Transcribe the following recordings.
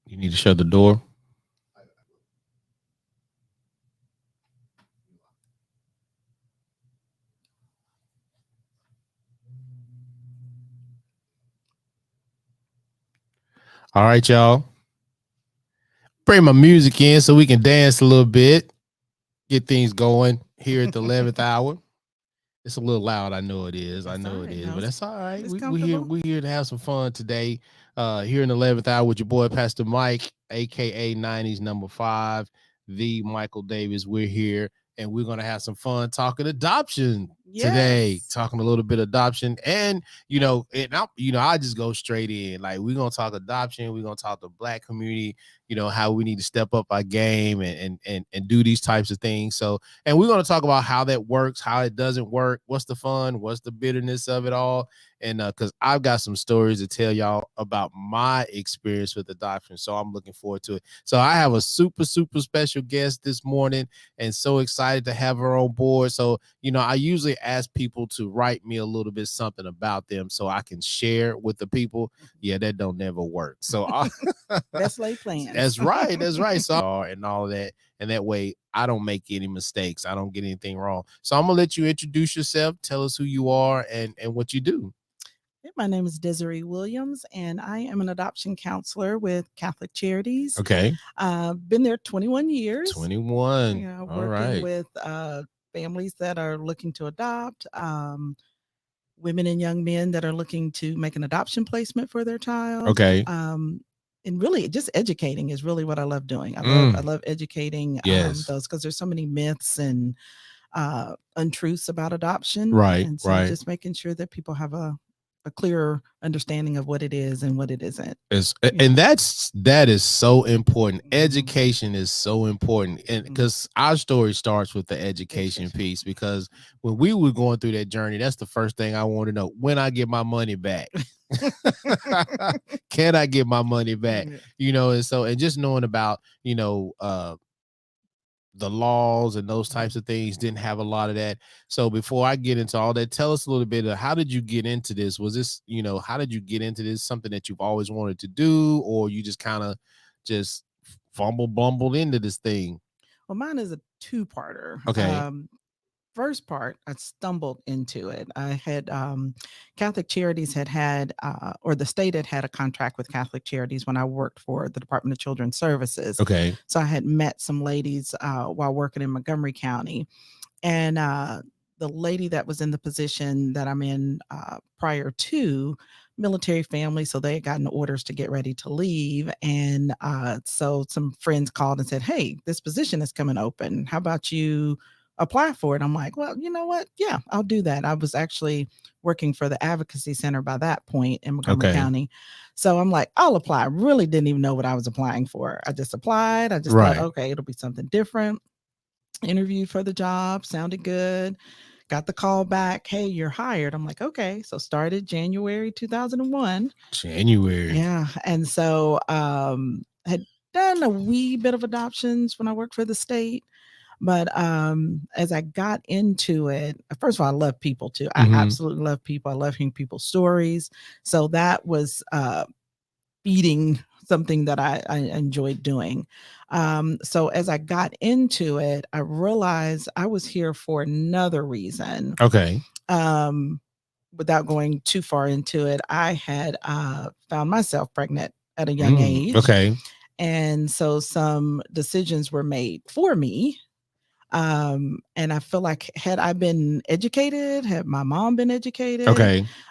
You need to shut the door. All right, y'all. Bring my music in so we can dance a little bit, get things going here at the 11th hour. It's a little loud. I know it is. I know it is, but that's all right. We here to have some fun today. Here in the 11th hour with your boy Pastor Mike, aka 90s number 5, the Michael Davis. We're here and we're gonna have some fun talking adoption today. Talking a little bit of adoption, and I just go straight in. Like, we're gonna talk adoption. We're gonna talk the Black community. How we need to step up our game and do these types of things. So, and we're going to talk about how that works, how it doesn't work, what's the fun, what's the bitterness of it all. And because I've got some stories to tell y'all about my experience with adoption. So I'm looking forward to it. So I have a super, super special guest this morning and so excited to have her on board. So, I usually ask people to write me a little bit something about them so I can share with the people. Yeah, that don't never work. So best laid plans. That's right. That's right. So, and all of that. And that way I don't make any mistakes. I don't get anything wrong. So I'm going to let you introduce yourself. Tell us who you are and what you do. My name is Desirre Williams, and I am an adoption counselor with Catholic Charities. Okay. Been there 21 years. 21. Working with families that are looking to adopt, women and young men that are looking to make an adoption placement for their child. Okay. And really just educating is really what I love doing. I love educating those, because there's so many myths and untruths about adoption. Right. And so just making sure that people have a clearer understanding of what it is and what it isn't. And that is so important. Education is so important. And because our story starts with the education piece, because when we were going through that journey, that's the first thing I want to know: when I get my money back. Can I get my money back? And just knowing about the laws and those types of things, didn't have a lot of that. So before I get into all that, tell us a little bit of, how did you get into this? Was this, how did you get into this? Something that you've always wanted to do, or you just kind of just bumbled into this thing? Well, mine is a two-parter. Okay. First part, I stumbled into it. I had Catholic Charities had or the state had a contract with Catholic Charities when I worked for the Department of Children's Services. Okay. So I had met some ladies while working in Montgomery County, and the lady that was in the position that I'm in prior to, military family, so they had gotten orders to get ready to leave. And so some friends called and said, "Hey, this position is coming open. How about you apply for it?" I'm like, well, you know what? Yeah, I'll do that. I was actually working for the advocacy center by that point in Montgomery County. So I'm like, I'll apply. I really didn't even know what I was applying for. I just applied. I just thought, okay, it'll be something different. Interviewed for the job, sounded good. Got the call back, "Hey, you're hired." I'm like, okay. So started January 2001. January. Yeah. And so had done a wee bit of adoptions when I worked for the state. But as I got into it, first of all, I love people too. I absolutely love people. I love hearing people's stories. So that was feeding something that I enjoyed doing. So as I got into it, I realized I was here for another reason. Okay. Without going too far into it, I had found myself pregnant at a young age. Okay. And so some decisions were made for me. And I feel like, had I been educated, had my mom been educated,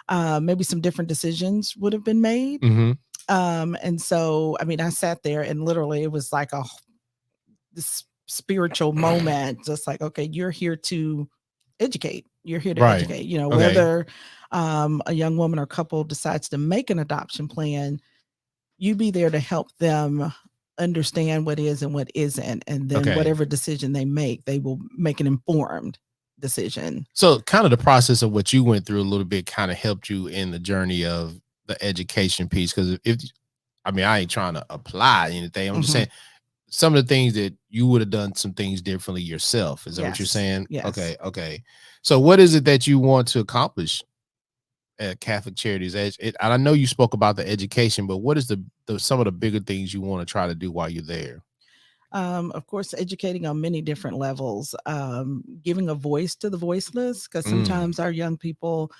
maybe some different decisions would have been made. And so, I mean, I sat there and literally it was like this spiritual moment, just like, okay, you're here to educate. You're here to educate, whether a young woman or couple decides to make an adoption plan, you be there to help them understand what is and what isn't, and then whatever decision they make, they will make an informed decision. So kind of the process of what you went through a little bit kind of helped you in the journey of the education piece, because I ain't trying to apply anything, I'm just saying some of the things that you would have done some things differently yourself. Is that what you're saying? Yes. Okay. So what is it that you want to accomplish at Catholic Charities? And I know you spoke about the education, but what is the some of the bigger things you want to try to do while you're there? Of course, educating on many different levels, giving a voice to the voiceless, because Mm. sometimes our young people,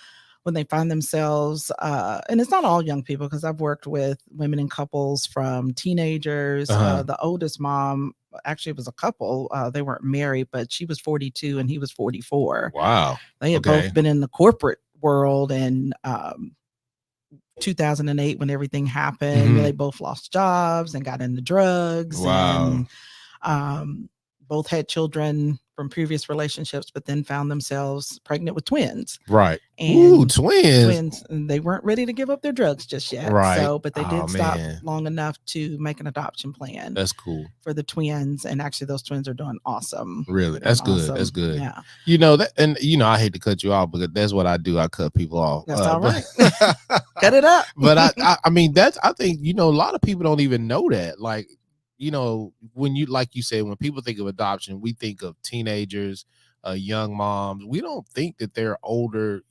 when they find themselves, and it's not all young people, because I've worked with women and couples from teenagers. Uh-huh. The oldest mom, actually, it was a couple. They weren't married, but she was 42 and he was 44. Wow. They had Okay. both been in the corporate world, and 2008 when everything happened, Mhm. they both lost jobs and got into drugs, Wow. and um, both had children from previous relationships, but then found themselves pregnant with twins. Right. Ooh, And twins. and they weren't ready to give up their drugs just yet. Right. So, but they Oh did stop man. long enough to make an adoption plan That's cool. for the twins. And actually, those twins are doing awesome. Really. They're doing That's good. That's awesome. good. Yeah, You know that, and I hate to cut you off, because that's what I do. I cut people off. that's all But right. Cut it up. but I mean, I think, a lot of people don't even know that. Like, when you, like you said, when people think of adoption, we think of teenagers, young moms. We don't think that they're older,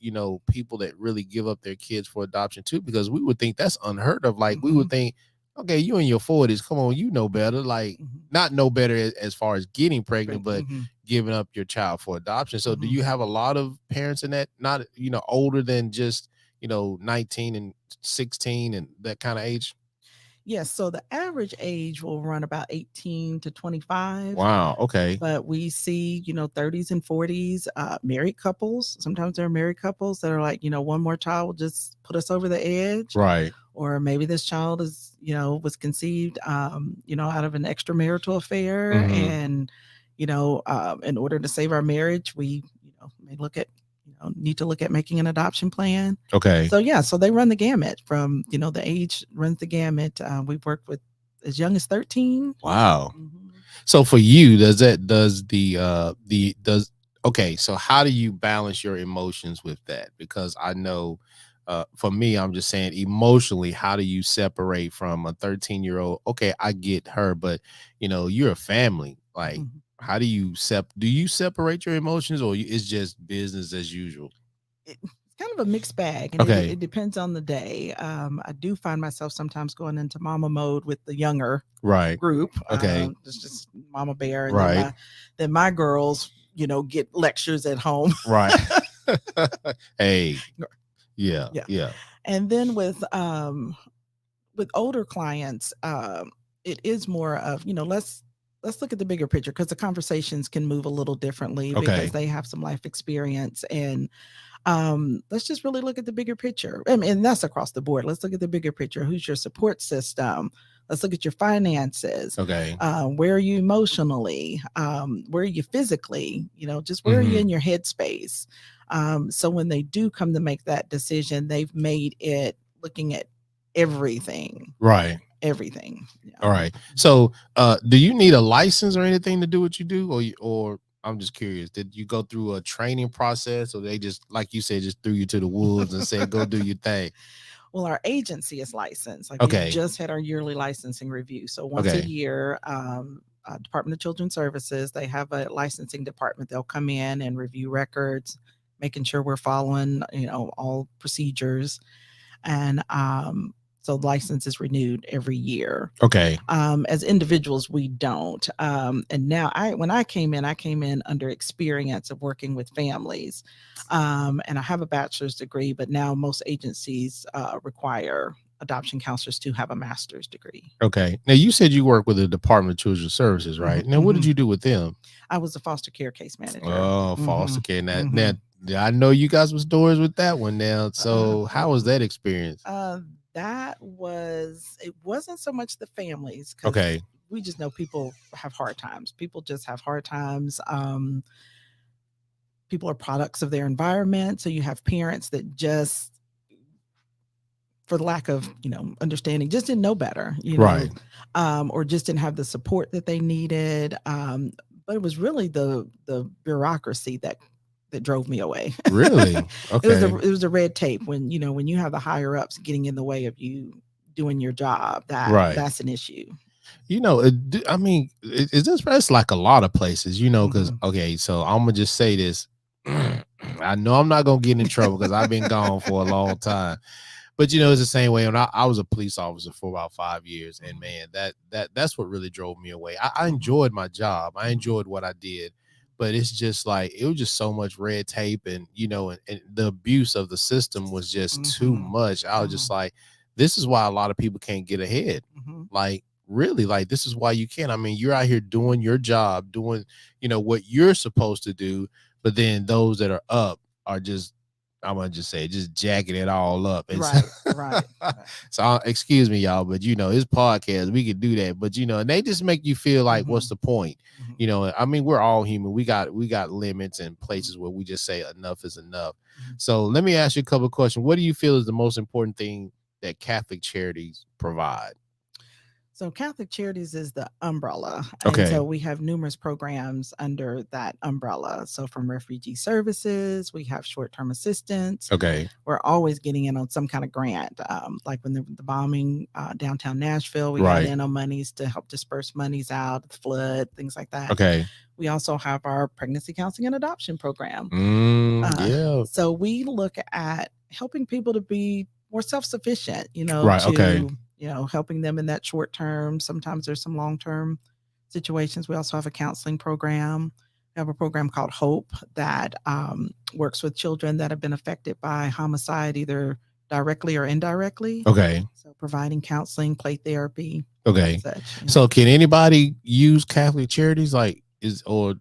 people that really give up their kids for adoption too, because we would think that's unheard of. Like, we would think, okay, you in your 40s, come on, you know better. Like, not know better as far as getting pregnant, but giving up your child for adoption. So do you have a lot of parents in that, not, older than just, 19 and 16 and that kind of age? Yes, so the average age will run about 18 to 25. Wow. Okay. But we see, 30s and 40s, married couples. Sometimes there are married couples that are like, one more child will just put us over the edge. Right. Or maybe this child is, was conceived, out of an extramarital affair. Mhm. And, in order to save our marriage, we, may need to look at making an adoption plan. Okay. So yeah, so they run the gamut from, the age runs the gamut. We've worked with as young as 13. Wow. Mhm. So for you, okay, so how do you balance your emotions with that? Because I know, for me, I'm just saying, emotionally, how do you separate from a 13-year-old? Okay, I get her, but you're a family. Like, Mhm. how do you separate your emotions, or it's just business as usual? It's kind of a mixed bag, and Okay. it depends on the day. I do find myself sometimes going into mama mode with the younger Right. group. Okay. It's just mama bear, and Right. then my girls, get lectures at home. Right. Hey. Yeah. Yeah. Yeah. And then with older clients, it is more of, let's look at the bigger picture, because the conversations can move a little differently Okay. because they have some life experience. And let's just really look at the bigger picture. I mean, and that's across the board. Let's look at the bigger picture. Who's your support system? Let's look at your finances. Okay. Where are you emotionally? Where are you physically? Just where are you in your headspace? So when they do come to make that decision, they've made it looking at everything. Right. Everything. All right. So, do you need a license or anything to do what you do, or I'm just curious, did you go through a training process, or they just, like you said, just threw you to the wolves and said, go do your thing? Well, our agency is licensed. Like, Okay. we just had our yearly licensing review. So once a year, Department of Children's Services, they have a licensing department. They'll come in and review records, making sure we're following, all procedures. And so license is renewed every year. Okay. As individuals, we don't. And now when I came in under experience of working with families. And I have a bachelor's degree, but now most agencies require adoption counselors to have a master's degree. Okay. Now, you said you work with the Department of Children's Services, right? Now, what did you do with them? I was a foster care case manager. Oh, foster care. Now, I know you guys was stories with that one now. So how was that experience? It wasn't so much the families. Okay. We just know people have hard times. People just have hard times. People are products of their environment. So you have parents that just, for the lack of, understanding, just didn't know better, Right. Or just didn't have the support that they needed. But it was really the bureaucracy that drove me away. Really? Okay. It was a red tape when you have the higher ups getting in the way of you doing your job. That's an issue. I mean, is this, that's like a lot of places, because, okay, so I'm gonna just say this. I know I'm not gonna get in trouble because I've been gone for a long time. But it's the same way when I was a police officer for about 5 years, and man, that's what really drove me away. I enjoyed my job, I enjoyed what I did, but it's just like it was just so much red tape, and and the abuse of the system was just too much. I was just like, this is why a lot of people can't get ahead. Like really, like this is why you can't. I mean, you're out here doing your job, doing what you're supposed to do, but then those that are up are just, I'm gonna just say, just jacking it all up. And Right. so excuse me, y'all, but it's podcast. We can do that, but and they just make you feel like, what's the point? I mean, we're all human. We got limits and places where we just say enough is enough. So let me ask you a couple of questions. What do you feel is the most important thing that Catholic Charities provide? So Catholic Charities is the umbrella. Okay. And so we have numerous programs under that umbrella. So from refugee services, we have short-term assistance. Okay. We're always getting in on some kind of grant. Like when the bombing downtown Nashville, we got in on monies to help disperse monies out, the flood, things like that. Okay. We also have our pregnancy counseling and adoption program. Yeah. So we look at helping people to be more self-sufficient, Right. Okay. Helping them in that short term. Sometimes there's some long-term situations. We also have a counseling program. We have a program called Hope that works with children that have been affected by homicide, either directly or indirectly. Okay. So providing counseling, play therapy. Okay. Such, So can anybody use Catholic Charities? Or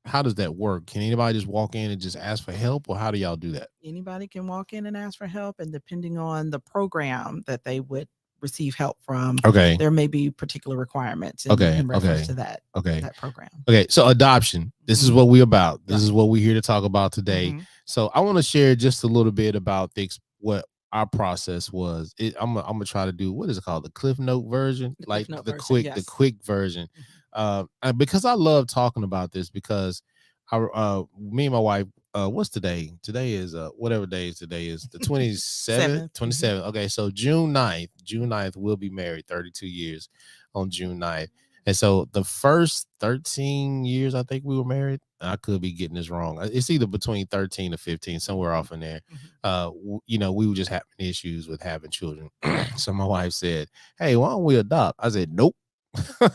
how does that work? Can anybody just walk in and just ask for help, or how do y'all do that? Anybody can walk in and ask for help, and depending on the program that they would receive help from, there may be particular requirements in reference to that program. Okay, so adoption. This is what we're about. This is what we're here to talk about today. So I want to share just a little bit about what our process was. I'm gonna try to do, what is it called, the Cliff Note version, the quick version. Because I love talking about this, because me and my wife, what's today? Today is whatever day is today is the 27th. 27th. Okay, so June 9th we'll be married 32 years on June 9th. And so the first 13 years I think we were married, I could be getting this wrong. It's either between 13 or 15, somewhere off in there. We were just having issues with having children. So my wife said, "Hey, why don't we adopt?" I said, "Nope." I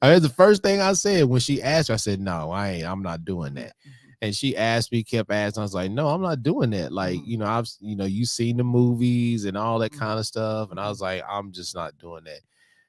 mean, the first thing I said when she asked me, I said, "No, I'm not doing that." And she asked me, kept asking. I was like, "No, I'm not doing that." Like, you've seen the movies and all that kind of stuff. And I was like, "I'm just not doing that."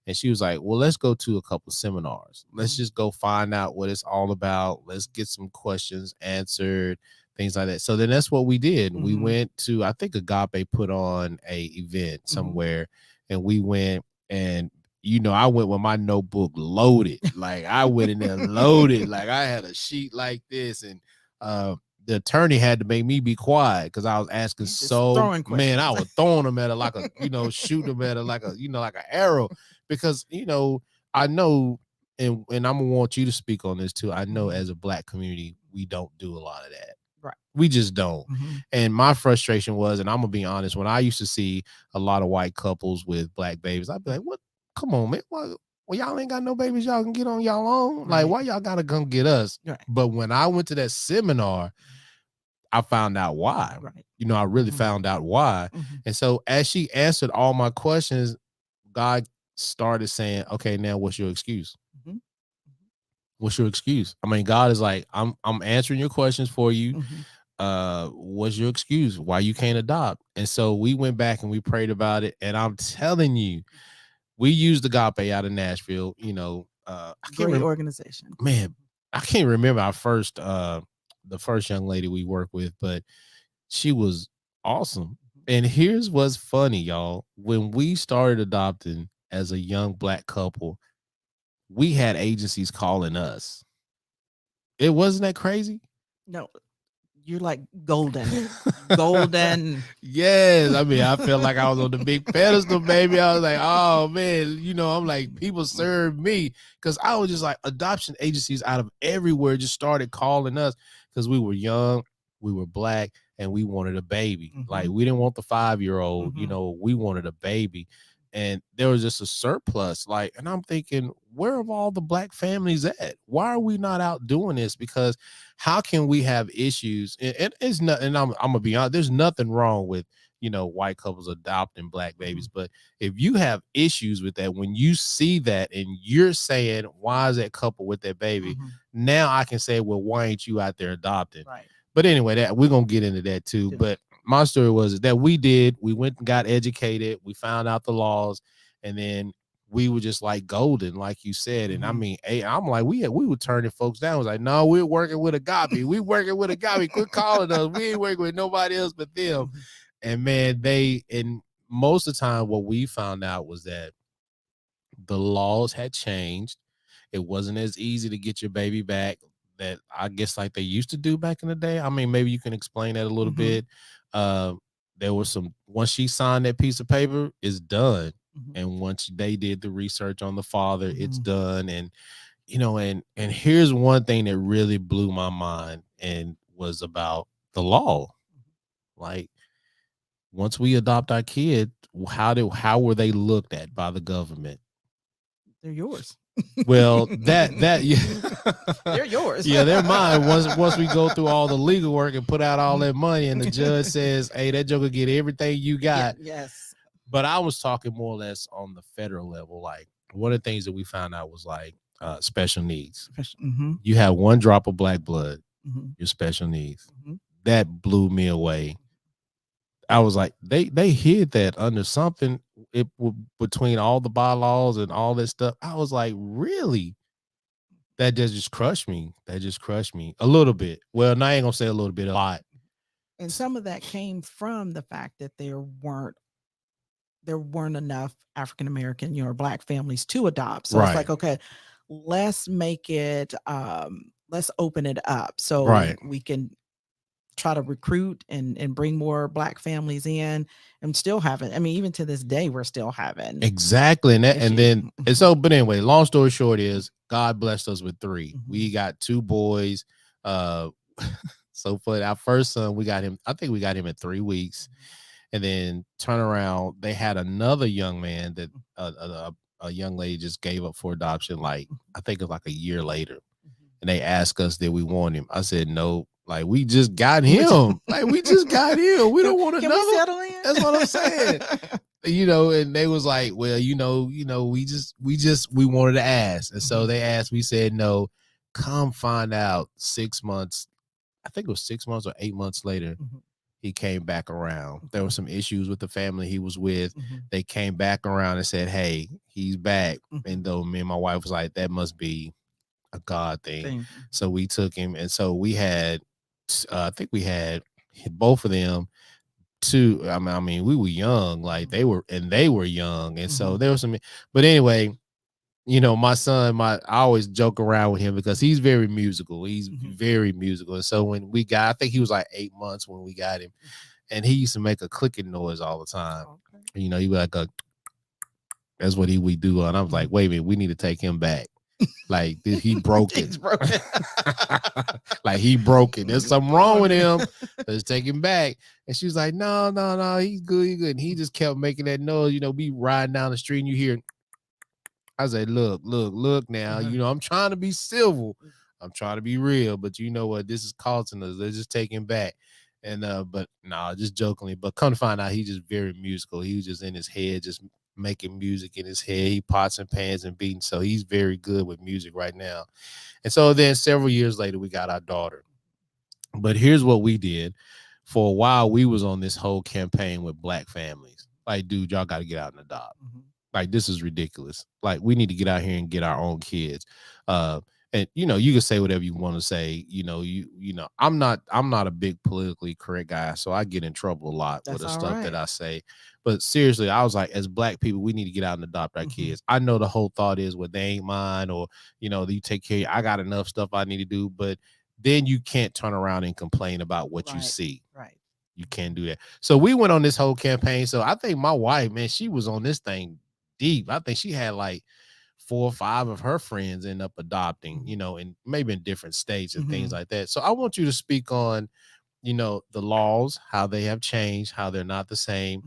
And she was like, "Well, let's go to a couple seminars. Let's just go find out what it's all about. Let's get some questions answered, things like that." So then that's what we did. We went to, I think Agape put on a event somewhere, and we went, and I went with my notebook loaded. Like I went in there loaded. Like I had a sheet like this, and the attorney had to make me be quiet because I was asking man, I was throwing them at her like a, shooting them at her like a, like an arrow, because, I know, and I'm gonna want you to speak on this too. I know as a Black community, we don't do a lot of that. Right. We just don't. And my frustration was, and I'm gonna be honest, when I used to see a lot of white couples with Black babies, I'd be like, "What? Come on, man. Well, y'all ain't got no babies y'all can get on y'all own. Like, why y'all gotta come get us?" But when I went to that seminar, I found out why. I really found out why. And so as she answered all my questions, God started saying, "Okay, now what's your excuse? What's your excuse?" I mean, God is like, I'm answering your questions for you. What's your excuse? Why you can't adopt? And so we went back and we prayed about it. And I'm telling you, we used Agape out of Nashville. Great organization. Man, I can't remember the first young lady we worked with, but she was awesome. And here's what's funny, y'all. When we started adopting as a young Black couple, we had agencies calling us. It wasn't that crazy? No. You're like golden. Yes. I mean, I felt like I was on the big pedestal, baby. I was like, oh man, I'm like, people serve me, because I was just like, adoption agencies out of everywhere just started calling us because we were young, we were Black, and we wanted a baby. Like, we didn't want the 5-year-old, we wanted a baby. and there was just a surplus. Like, and I'm thinking, where have all the black families at? Why are we not out doing this? Because how can we have issues? And it's not, and I'm gonna be honest, there's nothing wrong with, you know, white couples adopting black babies. But if you have issues with that, when you see that and you're saying, why is that couple with that baby? Now I can say, well, why ain't you out there adopting? Right. But anyway, that we're gonna get into that too. But my story was that we went and got educated, we found out the laws, and then we were just like golden, like you said. And I mean, I'm like, we were turning folks down. I was like, no, we're working with Agape. We working with Agape. Quit calling us. We ain't working with nobody else but them. And man, and most of the time what we found out was that the laws had changed. It wasn't as easy to get your baby back that I guess like they used to do back in the day. I mean, maybe you can explain that a little bit. There was once she signed that piece of paper, it's done. And once they did the research on the father, it's done. And, you know, and here's one thing that really blew my mind and was about the law. Like, once we adopt our kid, how were they looked at by the government? They're yours. Well, yeah. They're yours. Yeah, they're mine. Once we go through all the legal work and put out all that money, and the judge says, "Hey, that joker get everything you got." Yes. But I was talking more or less on the federal level. Like, one of the things that we found out was like special needs. You have one drop of black blood, your special needs. That blew me away. I was like, they hid that under something between all the bylaws and all this stuff. I was like, really? That just crushed me. That just crushed me a little bit. Well, now I ain't gonna say a little bit, a lot. And some of that came from the fact that there weren't enough African American, black families to adopt. So it's like, okay, let's make it, let's open it up so we can try to recruit and bring more black families in, and still having, I mean, even to this day, we're still having exactly. And so, but anyway, long story short is God blessed us with 3. We got 2 boys. So for our first son, I think we got him at 3 weeks. And then turn around, they had another young man that a young lady just gave up for adoption, like I think it was like a year later. And they asked us, did we want him? I said no. Like, we just got him. Like, we just got him. We don't want another. Can we settle in? That's what I'm saying. And they was like, well, we wanted to ask. And so they asked, we said no. Come find out 6 months, I think it was 6 months or 8 months later, he came back around. There were some issues with the family he was with. They came back around and said, hey, he's back. And though me and my wife was like, that must be a God thing. So we took him. And so we had, I think we had both of them 2. I mean, we were young, like they were young. And so there was some, but anyway, my son, I always joke around with him because he's very musical. He's very musical. And so when I think he was like 8 months when we got him, and he used to make a clicking noise all the time. He would like that's what we do. And I was like, wait a minute, we need to take him back. Like, he broke it. Like, he broke it. There's something wrong with him. Let's take him back. And she was like, no, he's good, he's good. And he just kept making that noise. Be riding down the street and you hear. I said, look now. I'm trying to be civil. I'm trying to be real. But you know what? This is costing us. Let's just take him back. And but no, just jokingly. But come to find out, he's just very musical. He was just in his head, just making music in his head. He pots and pans and beating. So he's very good with music right now. And so then several years later, we got our daughter. But here's what we did. For a while, we was on this whole campaign with black families. Like, dude, y'all got to get out and adopt. Like, this is ridiculous. Like, we need to get out here and get our own kids. And you can say whatever you want to say. I'm not a big politically correct guy, so I get in trouble a lot with the stuff that I say. But seriously, I was like, as black people, we need to get out and adopt our kids. I know the whole thought is, well, they ain't mine, or you take care. I got enough stuff I need to do, but then you can't turn around and complain about what you see. Right. You can't do that. So we went on this whole campaign. So I think my wife, man, she was on this thing deep. I think she had like 4 or 5 of her friends end up adopting, and maybe in different states and things like that. So I want you to speak on, the laws, how they have changed, how they're not the same.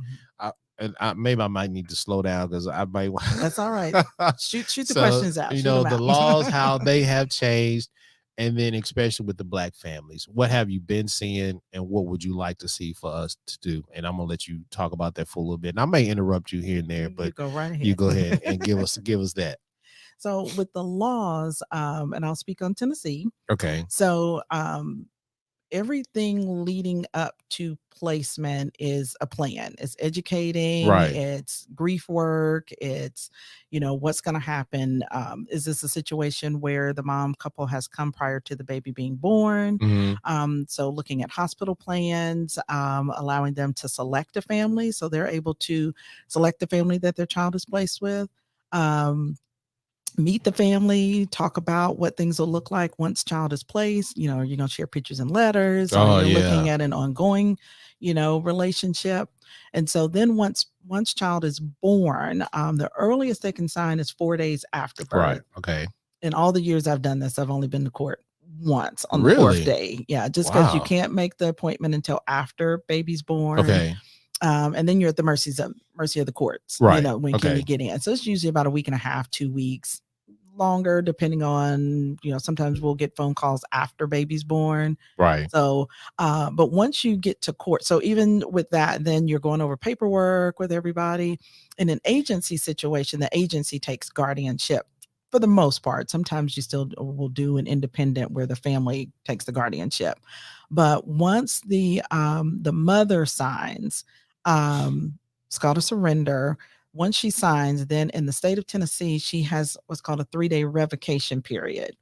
and maybe I might need to slow down because I might. That's all right. Shoot the So, questions out. you Shoot know, them the out. laws, how they have changed, and then especially with the Black families, what have you been seeing, and what would you like to see for us to do? And I'm gonna let you talk about that for a little bit. And I may interrupt you here and there, You but go right ahead. you go ahead and give us that. So with the laws, and I'll speak on Tennessee. Okay. So everything leading up to placement is a plan. It's educating, Right. it's grief work, it's, what's going to happen. Is this a situation where the mom couple has come prior to the baby being born? So looking at hospital plans, allowing them to select a family so they're able to select the family that their child is placed with. Meet the family, talk about what things will look like once child is placed. You're going to share pictures and letters, or you're looking at an ongoing, relationship. And so then once child is born, the earliest they can sign is 4 days after birth. Right. Okay. In all the years I've done this, I've only been to court once on the fourth day. Yeah, just because you can't make the appointment until after baby's born. Okay. And then you're at the mercy of the courts. Right. When can you get in? So it's usually about a week and a half, 2 weeks, longer, depending on, sometimes we'll get phone calls after baby's born. Right. So, but once you get to court, so even with that, then you're going over paperwork with everybody. In an agency situation, the agency takes guardianship for the most part. Sometimes you still will do an independent where the family takes the guardianship. But once the mother signs, it's called a surrender. Once she signs, then in the state of Tennessee, she has what's called a 3-day revocation period.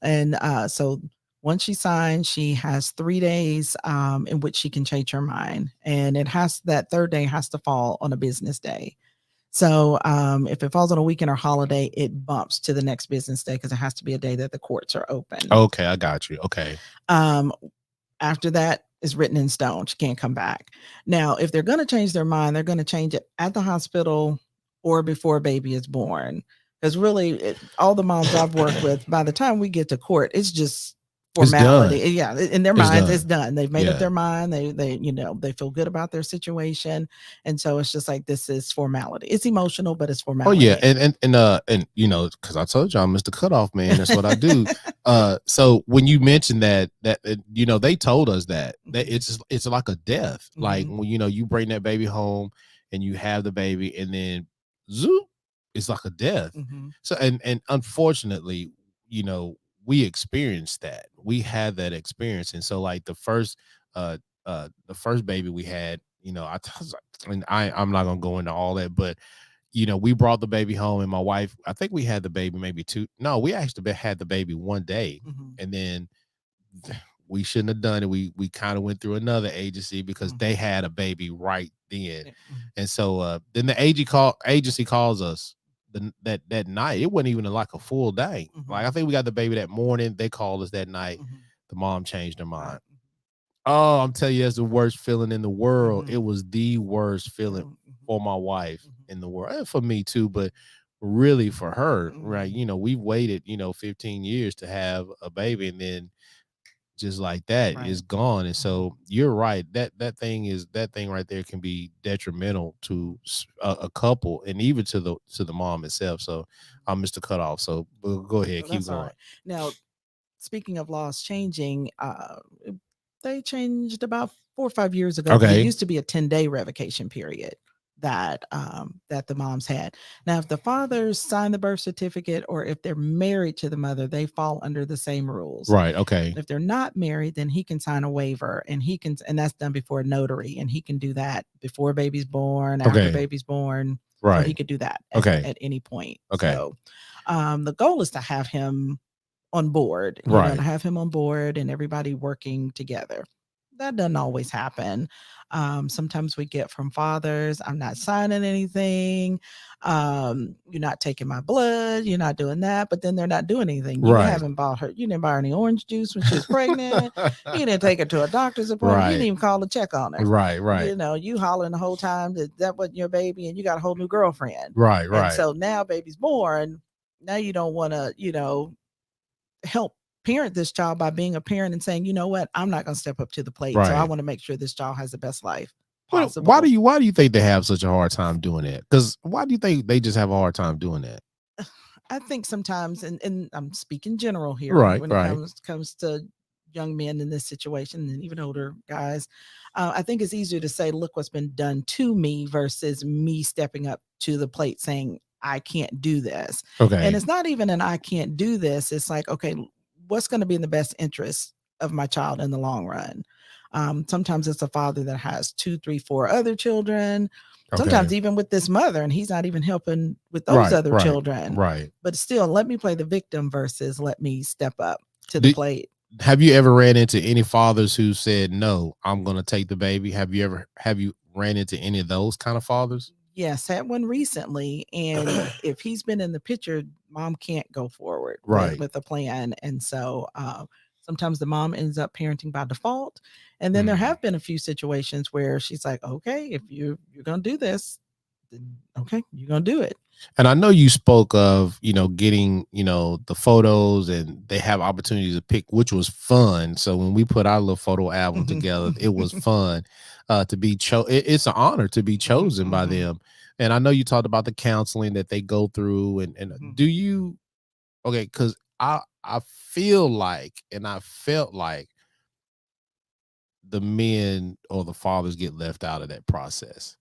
And so once she signs, she has 3 days in which she can change her mind. And that third day has to fall on a business day. So if it falls on a weekend or holiday, it bumps to the next business day because it has to be a day that the courts are open. Okay, I got you. Okay. After that is written in stone. She can't come back. Now, if they're going to change their mind, they're going to change it at the hospital or before a baby is born. Because really, all the moms I've worked with, by the time we get to court, it's just formality. Yeah, in their minds, it's done. They've made up their mind. They feel good about their situation, and so it's just like this is formality. It's emotional, but it's formality. Oh yeah, and because I told you I'm Mr. Cutoff Man. That's what I do. So when you mentioned that they told us that it's like a death. Mm-hmm. Like when you bring that baby home and you have the baby, and then zoop, it's like a death. Mm-hmm. So and unfortunately, we experienced that. We had that experience, and so like the first baby we had, I'm not gonna go into all that, but we brought the baby home, and my wife, I think we had the baby we actually had the baby 1 day. Mm-hmm. And then we shouldn't have done it. We kind of went through another agency because they had a baby right then. Mm-hmm. And so then the agency calls us that night. It wasn't even like a full day. Mm-hmm. Like I think we got the baby that morning. They called us that night. Mm-hmm. The mom changed her mind. Right. Oh, I'm telling you, that's the worst feeling in the world. Mm-hmm. It was the worst feeling for my wife in the world, and for me too, but really for her, right? We've waited, 15 years to have a baby, and then just like that is gone. And so you're right. That thing right there can be detrimental to a couple, and even to the mom itself. So I'm Mr. Cutoff. So go ahead, keep going. Right. Now, speaking of laws changing, they changed about 4 or 5 years ago. Okay. There used to be a 10-day revocation period that the moms had. Now, if the fathers sign the birth certificate or if they're married to the mother, they fall under the same rules. Right. Okay. If they're not married, then he can sign a waiver, and that's done before a notary, and he can do that before baby's born, after baby's born. Right. So he could do that at any point. Okay. So the goal is to have him on board, to have him on board and everybody working together. That doesn't always happen. Sometimes we get from fathers, I'm not signing anything. You're not taking my blood. You're not doing that. But then they're not doing anything. You haven't bought her. You didn't buy her any orange juice when she was pregnant. You didn't take her to a doctor's appointment. You didn't even call to check on her. Right. You hollering the whole time that wasn't your baby and you got a whole new girlfriend. Right. And so now baby's born. Now you don't want to, help parent this child by being a parent and saying, you know what, I'm not going to step up to the plate. Right. So I want to make sure this child has the best life possible. Why do you think they have such a hard time doing that? Because why do you think they just have a hard time doing that? I think sometimes, and I'm speaking general here, Right, when it right. comes to young men in this situation and even older guys, I think it's easier to say, "Look what's been done to me," versus me stepping up to the plate saying, "I can't do this." And Okay. it's not even an "I can't do this." It's like, okay, what's going to be in the best interest of my child in the long run? Sometimes it's a father that has 2, 3, 4 other children. Sometimes Okay. even with this mother, and he's not even helping with those Right, other right, children. right. But still, let me play the victim versus let me step up to Do- the plate. Have you ever ran into any fathers who said, "No, I'm going to take the baby"? Have you ran into any of those kind of fathers? Yes, had one recently, and if he's been in the picture, mom can't go forward Right. with a plan, and so sometimes the mom ends up parenting by default, and then there have been a few situations where she's like, "Okay, if you're gonna do this, then okay, you're gonna do it." And I know you spoke of, getting, the photos, and they have opportunities to pick, which was fun. So when we put our little photo album together, it was fun to be it's an honor to be chosen by them. And I know you talked about the counseling that they go through, and do you, okay, because I feel like, and I felt like the men or the fathers get left out of that process.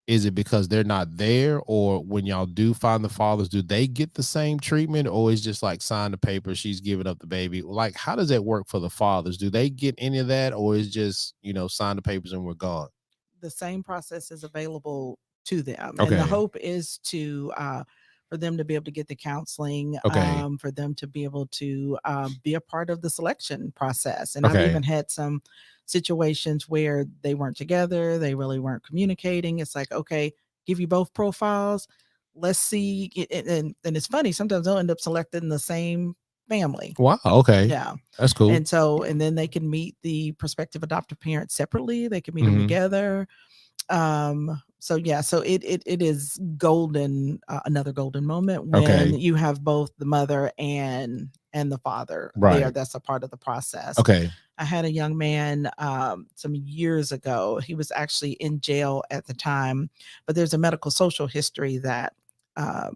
Is it because they're not there, or when y'all do find the fathers, do they get the same treatment, or is just like sign the paper, she's giving up the baby? Like, how does that work for the fathers? Do they get any of that, or is just, sign the papers and we're gone? The same process is available to them, and the Okay. hope is to for them to be able to get the counseling, Okay. for them to be able to be a part of the selection process. And I've Okay. even had some situations where they weren't together, they really weren't communicating. It's like, okay, give you both profiles, let's see. And it's funny, sometimes they'll end up selecting the same family. Wow. Okay. Yeah. That's cool. And so, and then they can meet the prospective adoptive parents separately, they can meet them Mhm. together. So yeah, so it is golden, another golden moment when Okay. you have both the mother and the father there. Right. That's a part of the process. Okay. I had a young man some years ago. He was actually in jail at the time, but there's a medical social history that the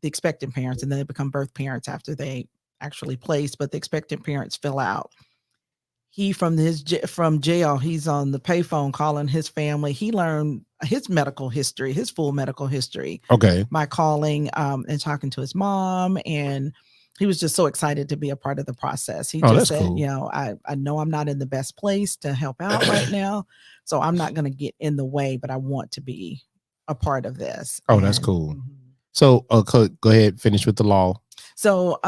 expectant parents, and then they become birth parents after they actually place, but the expectant parents fill out. He from jail, he's on the payphone calling his family. He learned his medical history, his full medical history, Okay. by calling and talking to his mom, and he was just so excited to be a part of the process. He Oh, just that's said, cool. I know I'm not in the best place to help out right now, so I'm not going to get in the way, but I want to be a part of this. Oh, that's cool. Mhm. So go ahead, finish with the law. So,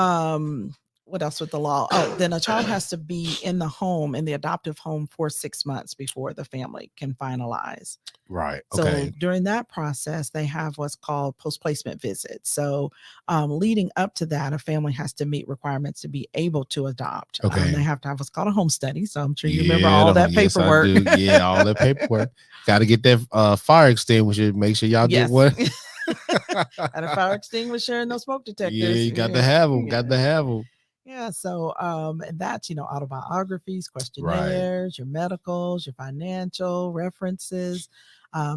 what else with the law? Oh, then a child has to be in the home, in the adoptive home, for 6 months before the family can finalize. Right. So Okay. during that process, they have what's called post-placement visits. So leading up to that, a family has to meet requirements to be able to adopt. Okay. They have to have what's called a home study. So I'm sure you remember all that Yes, paperwork. I do. Yeah, all that paperwork. Got to get that fire extinguisher. Make sure y'all get Yes. one. And a fire extinguisher and no smoke detectors. Yeah, you got to have them. Got to have them. Yeah, so and that's, autobiographies, Right. questionnaires, your medicals, your financial references,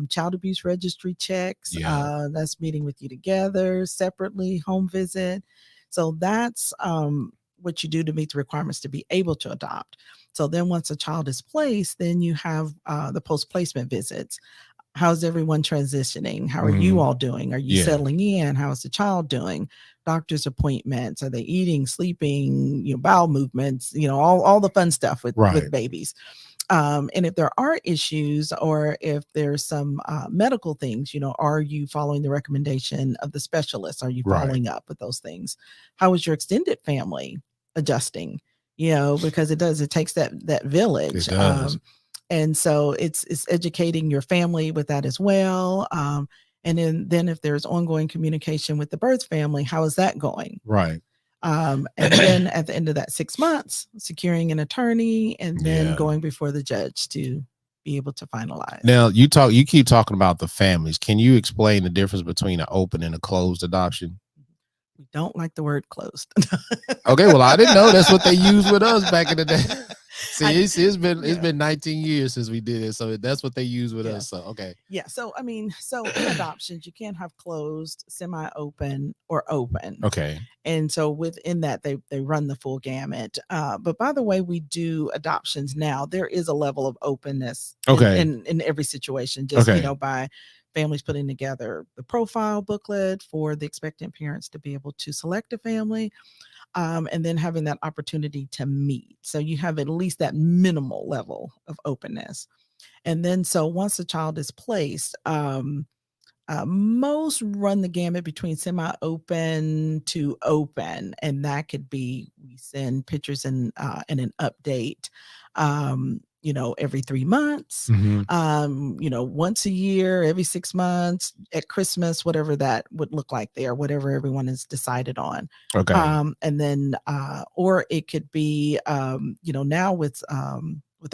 child abuse registry checks. Yeah. That's meeting with you together, separately, home visit. So that's what you do to meet the requirements to be able to adopt. So then once a child is placed, then you have the post-placement visits. How's everyone transitioning? How are you all doing? Are you Yeah. settling in? How is the child doing? Doctor's appointments. Are they eating, sleeping, bowel movements, all the fun stuff with Right. babies. And if there are issues, or if there's some medical things, are you following the recommendation of the specialist? Are you Right. following up with those things? How is your extended family adjusting? Because it takes that village. It does. And so it's educating your family with that as well. And then if there's ongoing communication with the birth family, how is that going? Right. And then at the end of that 6 months, securing an attorney, and then Yeah. going before the judge to be able to finalize. Now you keep talking about the families. Can you explain the difference between an open and a closed adoption? We don't like the word closed. Okay, well, I didn't know that's what they used with us back in the day. See, it's Yeah. been 19 years since we did it, so that's what they use with Yeah. us. So okay, Yeah. So, I mean, so in adoptions, you can't have closed, semi open, or open. okay, And so within that, they run the full gamut. But by the way, we do adoptions now. There is a level of openness okay, in every situation, just, okay, by families putting together the profile booklet for the expectant parents to be able to select a family, and then having that opportunity to meet. So you have at least that minimal level of openness. And then, so once the child is placed, most run the gamut between semi-open to open, and that could be we send pictures and an update, every 3 months, hmm, once a year, every 6 months, at Christmas, whatever that would look like there, whatever everyone has decided on. okay, And then, or it could be, now with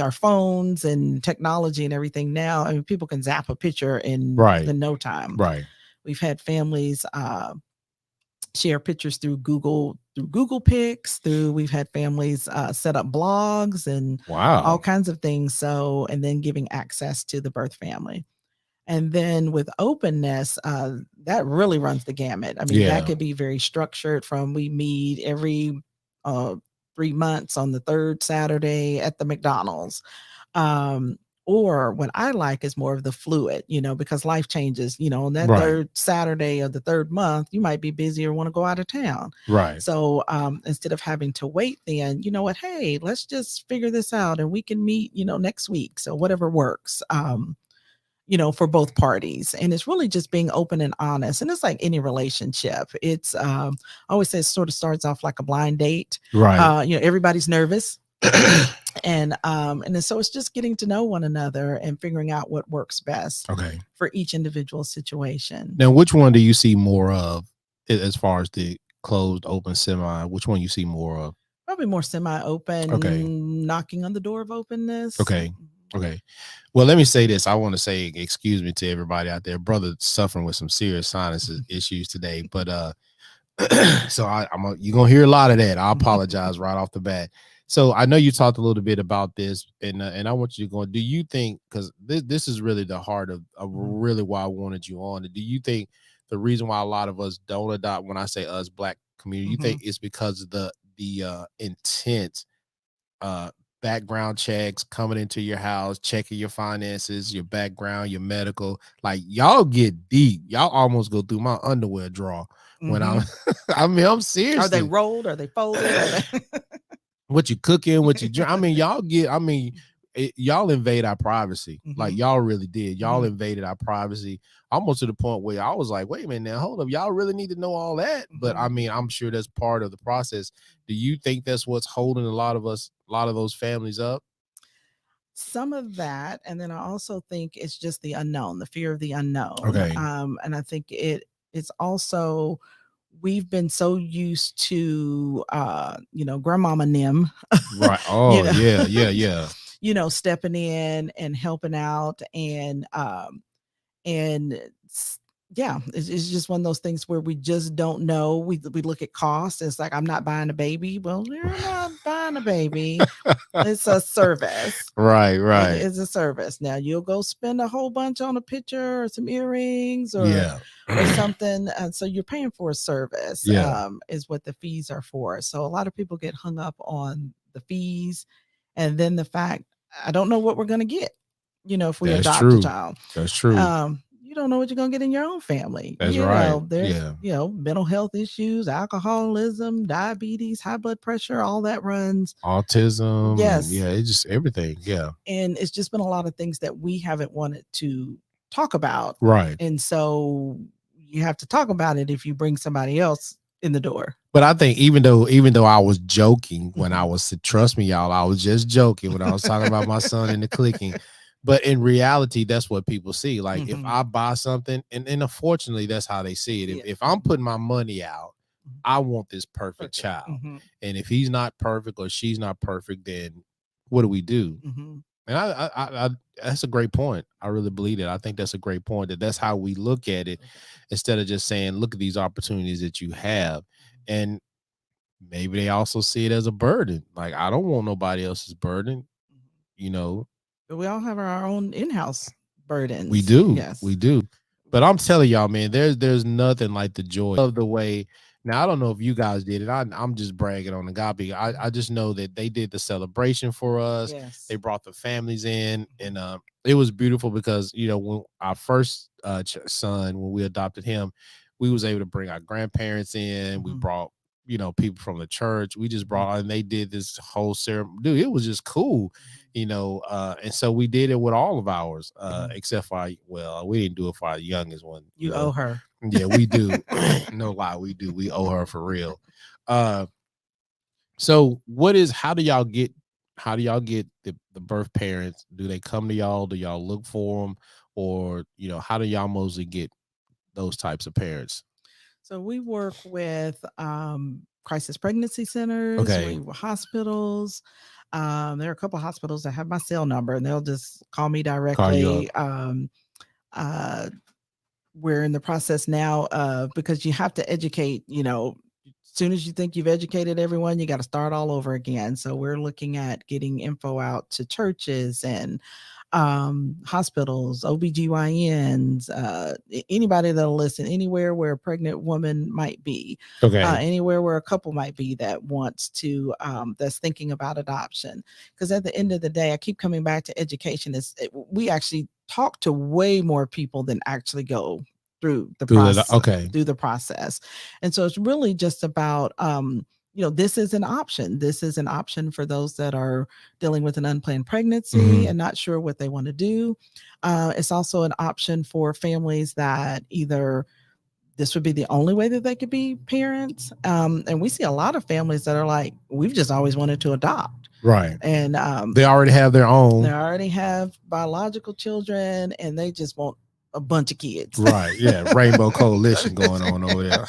our phones and technology and everything now, I mean, people can zap a picture right, in no time. right, We've had families share pictures through Google Pics. We've had families set up blogs and all wow, kinds of things. So, and then giving access to the birth family. And then with openness, that really runs the gamut. I mean, that yeah, could be very structured, from we meet every uh, 3 months on the third Saturday at the McDonald's. Um, or what I like is more of the fluid, because life changes, on that right, third Saturday of the third month, you might be busy or want to go out of town. right. So instead of having to wait, then, you know what, hey, let's just figure this out and we can meet, next week. So whatever works. For both parties. And it's really just being open and honest. And it's like any relationship. It's I always say it sort of starts off like a blind date. Right. Everybody's nervous. And then so it's just getting to know one another and figuring out what works best Okay. for each individual situation. Now, which one do you see more of as far as the closed, open, semi? Which one you see more of? Probably more Okay. semi-open, knocking on the door of openness. Okay. Okay. Well, let me say this. I want to say excuse me to everybody out there. Brother suffering with some serious sinus issues today, but so you're gonna hear a lot of that. I apologize right off the bat. So I know you talked a little bit about this, and I want you to go. Do you think, because this is really the heart of really why I wanted you on? Do you think the reason why a lot of us don't adopt, when I say us, Black community, you think it's because of the intense background checks coming into your house, checking your finances, your background, your medical? Like, y'all get deep. Y'all almost go through my underwear drawer when I'm I mean, I'm serious. Are they rolled? Are they folded? What you cooking, what you drink. I mean, y'all invade our privacy. Like, y'all really did. Y'all invaded our privacy almost to the point where I was like, wait a minute now, hold up. Y'all really need to know all that. But I mean, I'm sure that's part of the process. Do you think that's what's holding a lot of those families up? Some of that, and then I also think it's just the unknown, the fear of the unknown. Okay. And I think it's also, we've been so used to grandmama Nim. Right. Oh, yeah. Stepping in and helping out, and yeah, it's just one of those things where we just don't know. We look at costs. It's like, I'm not buying a baby. Well, you're not buying a baby. It's a service. Right. It's a service. Now you'll go spend a whole bunch on a picture or some earrings or something. And so you're paying for a service, is what the fees are for. So a lot of people get hung up on the fees, and then the fact, I don't know what we're going to get, if we That's adopt true. a child. That's true. You don't know what you're going to get in your own family. That's right. There's, mental health issues, alcoholism, diabetes, high blood pressure, all that runs. Autism. Yes. Yeah, it's just everything. Yeah. And it's just been a lot of things that we haven't wanted to talk about. Right. And so you have to talk about it if you bring somebody else in the door. But I think even though I was joking when I was, trust me, y'all, I was just joking when I was talking about my son and the clicking. But in reality, that's what people see. Like, if I buy something, and unfortunately, that's how they see it. If I'm putting my money out, I want this perfect child. And if he's not perfect or she's not perfect, then what do we do? And I that's a great point. I really believe that. I think that's a great point, that's how we look at it, instead of just saying, look at these opportunities that you have. And maybe they also see it as a burden. Like, I don't want nobody else's burden, you know. But we all have our own in-house We burdens. do. Yes. We do. But I'm telling y'all, man, there's nothing like the joy of the way. Now, I don't know if you guys did it. I'm just bragging on the God. I just know that they did the celebration for us. Yes. They brought the families in, and it was beautiful because, you know, when our first son, when we adopted him, we was able to bring our grandparents in. We brought, you know, people from the church. We just brought, and they did this whole ceremony. Dude, it was just cool, you know. And so we did it with all of ours, except for we didn't do it for our youngest one. You owe her. Yeah, we do. No lie, we do. We owe her for real. So how do y'all get the birth parents? Do they come to y'all? Do y'all look for them? Or, you know, how do y'all mostly get those types of parents? So we work with crisis pregnancy centers, Okay. hospitals. There are a couple of hospitals that have my cell number, and they'll just call me Call you directly. We're in the process now because you have to educate, you know, as soon as you think you've educated everyone, you got to start all over again. So we're looking at getting info out to churches and hospitals, OBGYNs, anybody that'll listen, anywhere where a pregnant woman might be, Okay. anywhere where a couple might be that wants to, that's thinking about adoption. Because at the end of the day, I keep coming back to education. We actually talk to way more people than actually go through the process. Through the process. And so it's really just about, you know, this is an option. This is an option for those that are dealing with an unplanned pregnancy and not sure what they want to do. It's also an option for families that either this would be the only way that they could be parents. And we see a lot of families that are like, we've just always wanted to adopt. Right. And they already have their own. They already have biological children, and they just want a bunch of kids. Right. Yeah. Rainbow Coalition going on over there.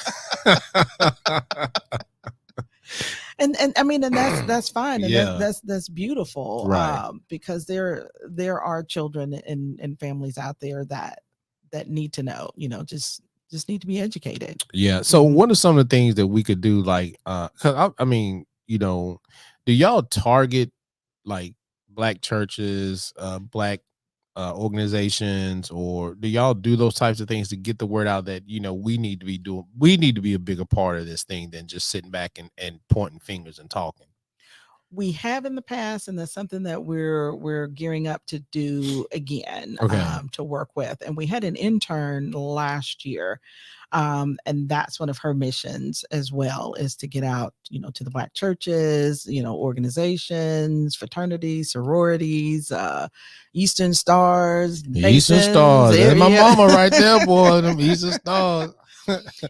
And I mean, and that's fine, and that's beautiful, right? Because there are children and families out there that need to know, you know, just need to be educated. Yeah. So what are some of the things that we could do, like, because I mean, you know, do y'all target like Black churches, Black organizations, or do y'all do those types of things to get the word out that, you know, we need to be a bigger part of this thing than just sitting back and pointing fingers and talking? We have in the past, and that's something that we're gearing up to do again, to work with. And we had an intern last year, and that's one of her missions as well, is to get out, you know, to the Black churches, you know, organizations, fraternities, sororities, Eastern Stars, Eastern Stars. That's my mama right there, boy. Them Eastern Stars.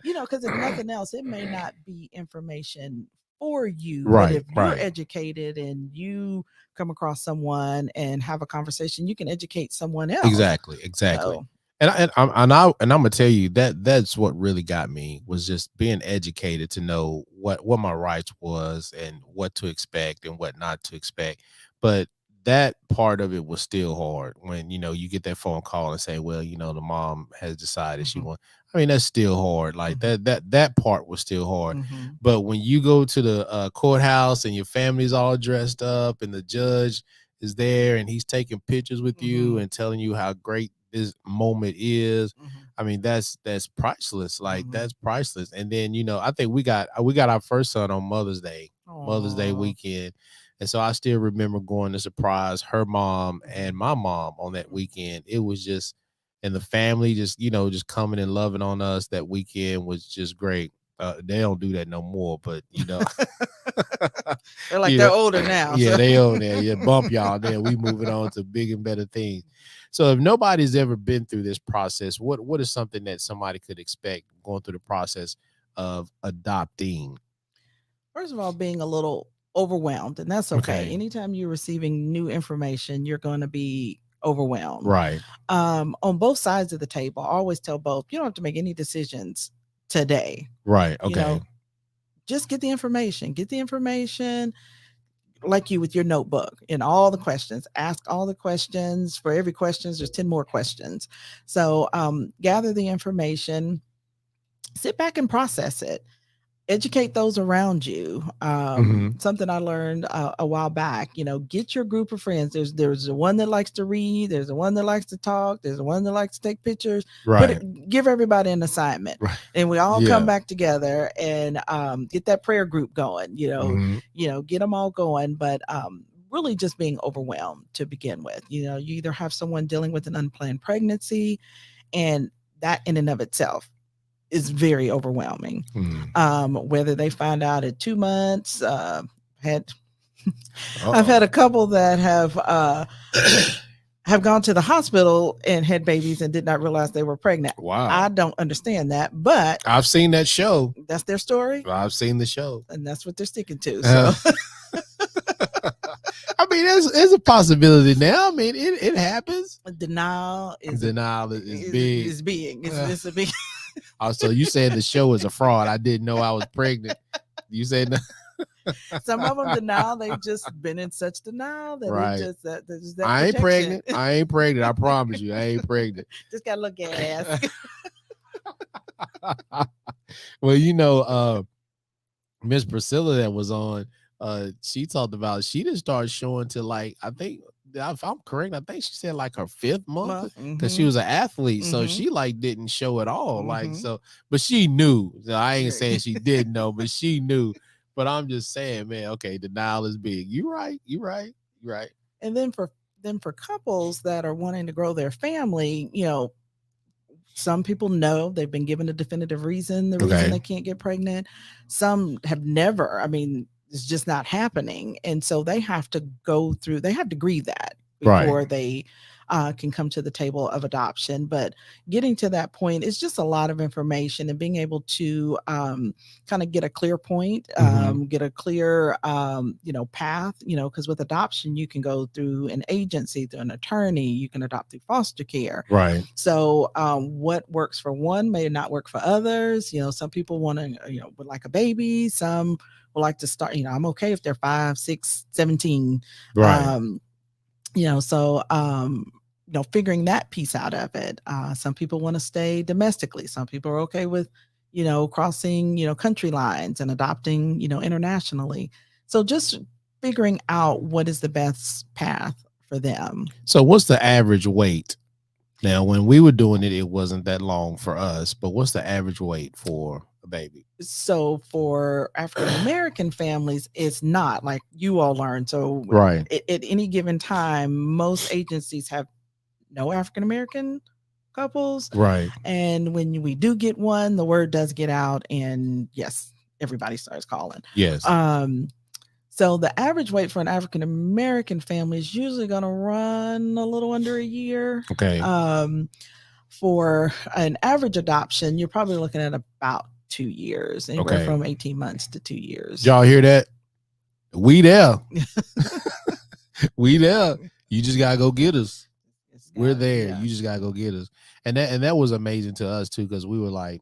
You know, because if nothing else, it may not be information for you, right? But if you're educated and you come across someone and have a conversation, you can educate someone else. Exactly. So. And I'm gonna tell you that's what really got me, was just being educated to know what my rights was and what to expect and what not to expect. But that part of it was still hard when, you know, you get that phone call and say, well, you know, the mom has decided she wants. I mean, that's still hard. Like that part was still hard. But when you go to the courthouse and your family's all dressed up and the judge is there and he's taking pictures with you and telling you how great this moment is, I mean, that's priceless. Like that's priceless. And then, you know, I think we got our first son on Mother's Day weekend. And so I still remember going to surprise her mom and my mom on that weekend. It was just, and the family just, you know, just coming and loving on us that weekend was just great. They don't do that no more, but, you know, they're like, they're older now. Yeah, they own there. Yeah, bump y'all there. We moving on to big and better things. So if nobody's ever been through this process, what is something that somebody could expect going through the process of adopting? First of all, being a little overwhelmed, and that's okay. Anytime you're receiving new information, you're going to be overwhelmed. Right. On both sides of the table, I always tell both, you don't have to make any decisions today. Right. Okay. You know, just get the information. Like you with your notebook and all the questions. Ask all the questions. For every question, there's 10 more questions. So gather the information, sit back and process it. educate those around you. Hmm. Something I learned a while back. Get your group of friends. There's the one that likes to read. There's the one that likes to talk. There's the one that likes to take pictures. Right. Give everybody an assignment, Right. and we all come Yeah. back together and get that prayer group going. Hmm. Get them all going, but. Really just being overwhelmed to begin with. You either have someone dealing with an unplanned pregnancy, and that in and of itself is very overwhelming. Mm. Whether they find out at 2 months, had I've Uh-oh. had a couple that have gone to the hospital and had babies and did not realize they were pregnant. I Wow. don't understand that, but I've seen that show. that's their story, I've seen the show. and that's what they're sticking to. Uh, So I mean, there's a possibility now. I mean, it happens. denial Denial is big. is being. It's a big. Also, you said the show is a fraud. I didn't know I was pregnant. You said no. Some of them denial. They've just been in such denial that Right. it just that there's that I ain't protection. pregnant. I ain't pregnant. I promise you, I ain't pregnant. Just got a little gas. Well, Miss Priscilla that was on, she talked about she didn't start showing to, like, I think, if I'm correct, I think she said like her 5th month, because she was an athlete, so she like didn't show at all. Like, so, but she knew. So I ain't saying she didn't know, but she knew. But I'm just saying, man, okay, denial is big. You're right. And then for couples that are wanting to grow their family, some people know they've been given a definitive reason, the reason they can't get pregnant. Some have never. I mean, it's just not happening. And so they have to grieve that before they can come to the table of adoption. But getting to that point is just a lot of information, and being able to kind of get a clear point, get a clear, path, because with adoption, you can go through an agency, through an attorney, you can adopt through foster care. Right. So what works for one may not work for others. Some people want to, would like a baby. Some would like to start, I'm okay if they're 5, 6, 17. Right. Figuring that piece out of it. Some people want to stay domestically. Some people are okay with, crossing, country lines and adopting, internationally. So just figuring out what is the best path for them. So what's the average wait? Now, when we were doing it, it wasn't that long for us, but what's the average wait for a baby? So for African American families, it's not like you all learned. So right. At any given time, most agencies have no African American couples. Right. And when we do get one, the word does get out, and yes, everybody starts calling. Yes. So the average wait for an African American family is usually going to run a little under a year. Okay. For an average adoption, you're probably looking at about 2 years, anywhere from 18 months to 2 years. Y'all hear that? We there. We there. You just gotta go get us. We're there. Yeah. You just gotta go get us. And that was amazing to us too, because we were like,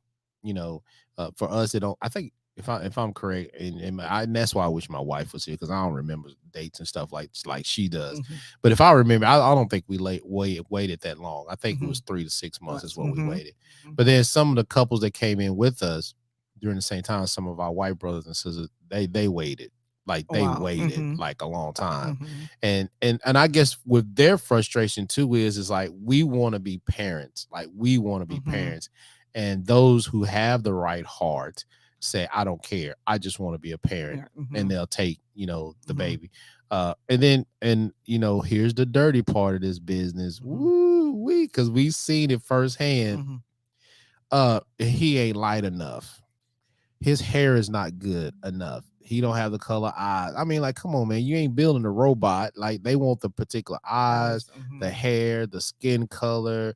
for us, I think if I'm correct, and that's why I wish my wife was here, because I don't remember dates and stuff like she does. But if I remember, I don't think we waited that long. I think it was 3 to 6 months is what we waited. But then some of the couples that came in with us during the same time, some of our white brothers and sisters, they waited. Like they waited like a long time. And I guess with their frustration too is like, we want to be parents. Like we want to be parents. And those who have the right heart say, I don't care, I just want to be a parent. And they'll take, the baby. And here's the dirty part of this business. Woo-wee, because we've seen it firsthand. He ain't light enough. His hair is not good enough. He don't have the color eyes. I mean, like, come on, man. You ain't building a robot. Like, they want the particular eyes, the hair, the skin color,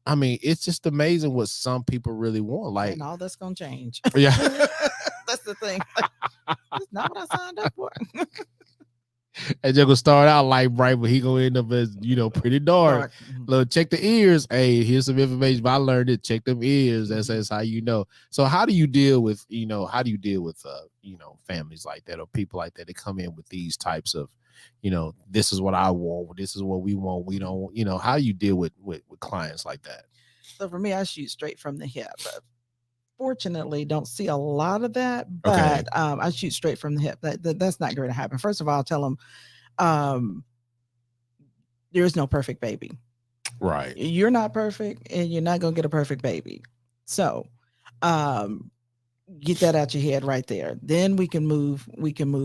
it's just amazing what some people really want. Like, and all that's gonna change. Yeah. That's the thing. That's not what I signed up for. And you're gonna start out light bright, but he gonna end up as pretty dark. Look, check the ears. Hey, here's some information. But I learned it. Check them ears. That's how you know. So how do you deal with families like that, or people like that come in with these types of this is what I want, this is what we want, we don't, how do you deal with clients like that? So for me, I shoot straight from the hip. fortunately don't see a lot of that, Okay. but I shoot straight from the hip. That's not going to happen. First of all, I'll tell them um, there is no perfect baby. Right. You're not perfect, and you're not going to get a perfect baby. So, um, get that out your head right there. Then we can move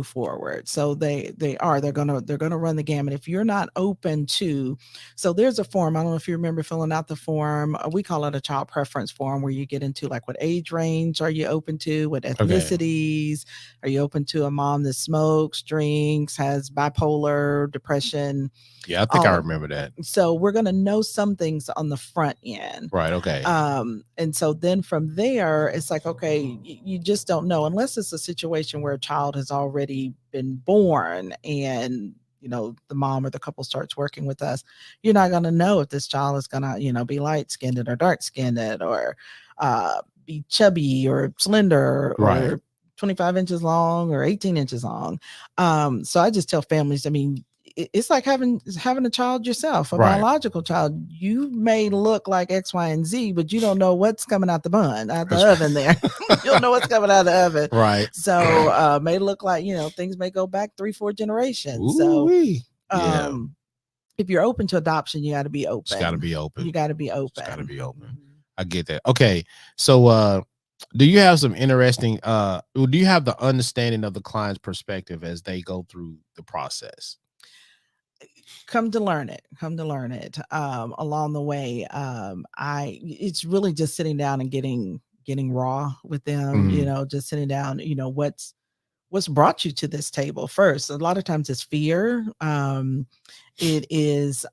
forward. So they're gonna run the gamut. If you're not open to, so there's a form, I don't know if you remember filling out the form. We call it a child preference form, where you get into like what age range are you open to, what Okay. ethnicities are you open to, a mom that smokes, drinks, has bipolar, depression, Yeah, I think I all of. remember that. So we're going to know some things on the front end. Right. Okay. And so then from there, it's like, okay, you just don't know unless it's a situation where a child has already been born and the mom or the couple starts working with us. You're not going to know if this child is going to be light skinned or dark skinned or be chubby or slender Right. or 25 inches long or 18 inches long. So I just tell families, I mean, it's like having a child yourself, a Right. biological child. You may look like X, Y, and Z, but you don't know what's coming out the That's oven there. You don't know what's coming out of the oven. right. So may look like, things may go back 3-4 generations. So Ooh-wee. Yeah. if you're open to adoption, you got to be It's got to open. be open. You got to be It's got to open. be open. Mhm. I get that. Okay. So do you have some interesting do you have the understanding of the client's perspective as they go through the process? Come to learn it along the way. It's really just sitting down and getting raw with them, Mhm. just sitting down, what's brought you to this table first. A lot of times it's fear. It is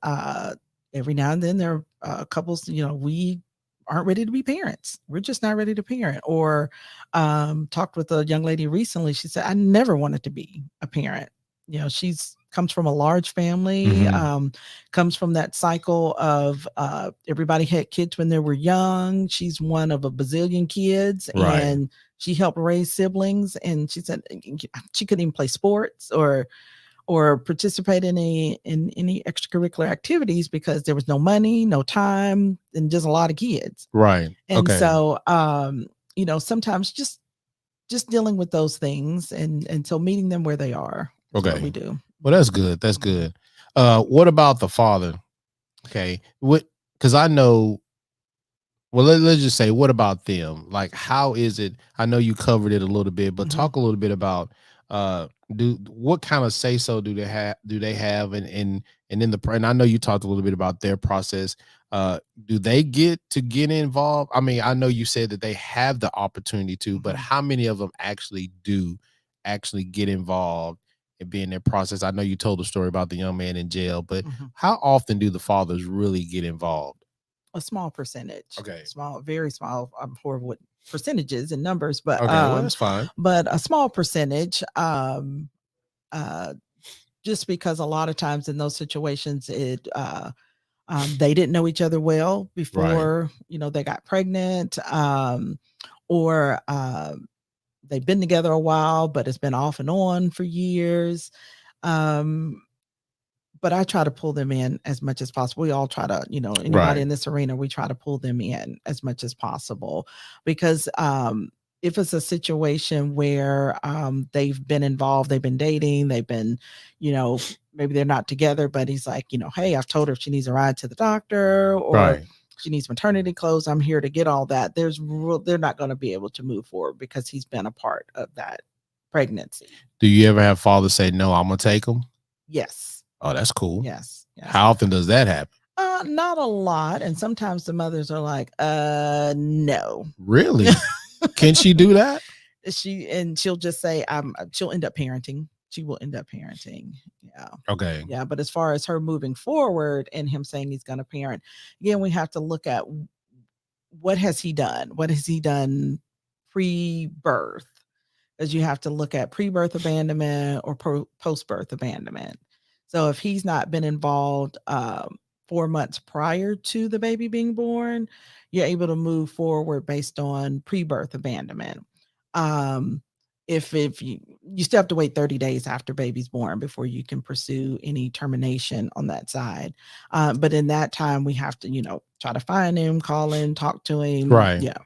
every now and then there are couples, we aren't ready to be parents. We're just not ready to parent. Or talked with a young lady recently. She said, I never wanted to be a parent. She's comes from a large family, Mhm. comes from that cycle of everybody had kids when they were young. She's one of a bazillion kids, Right. and she helped raise siblings. And she said she couldn't even play sports or participate in any extracurricular activities because there was no money, no time, and just a lot of kids. Right. And Okay. so sometimes just dealing with those things, and so meeting them where they are is what Okay. we do. Well, that's good. That's Mhm. good. What about the father? Okay. What, because I know, well, let's just say, what about them? Like, how is it? I know you covered it a little bit, but Mhm. talk a little bit about do what kind of say so do they have and in the and I know you talked a little bit about their process. Do they get involved? I mean, I know you said that they have the opportunity to, but Mhm. how many of them actually do actually get involved and be in their process? I know you told the story about the young man in jail, but Mhm. how often do the fathers really get involved? A small percentage, Okay. small, very small. I'm horrible with percentages and numbers, but Okay, well, that's fine. a small percentage. Uh, just because a lot of times in those situations, they didn't know each other well Right. before they got pregnant, or they've been together a while, but it's been off and on for years. Um, but I try to pull them in as much as possible. We all try to, anybody Right. in this arena, we try to pull them in as much as possible because if it's a situation where they've been involved, they've been dating, they've been, maybe they're not together, but he's like, hey, I've told her if she needs a ride to the doctor or Right. she needs maternity clothes, I'm here to get all that. They're not going to be able to move forward because he's been a part of that pregnancy. Do you ever have fathers say, no, I'm gonna take them? Yes. Oh, that's cool. Yes. Yes. How often does that happen? Not a lot, and sometimes the mothers are like, no." Really? Can she do that? She'll just say, she'll end up parenting. She will end up parenting. Yeah. Okay. Yeah, but as far as her moving forward and him saying he's gonna parent, again, we have to look at what has he done? What has he done pre-birth? As you have to look at pre-birth abandonment or post-birth abandonment. So if he's not been involved 4 months prior to the baby being born, you're able to move forward based on pre-birth abandonment. Um, if you still have to wait 30 days after baby's born before you can pursue any termination on that side. But in that time, we have to, try to find him, call him, talk to him. Right. Yeah.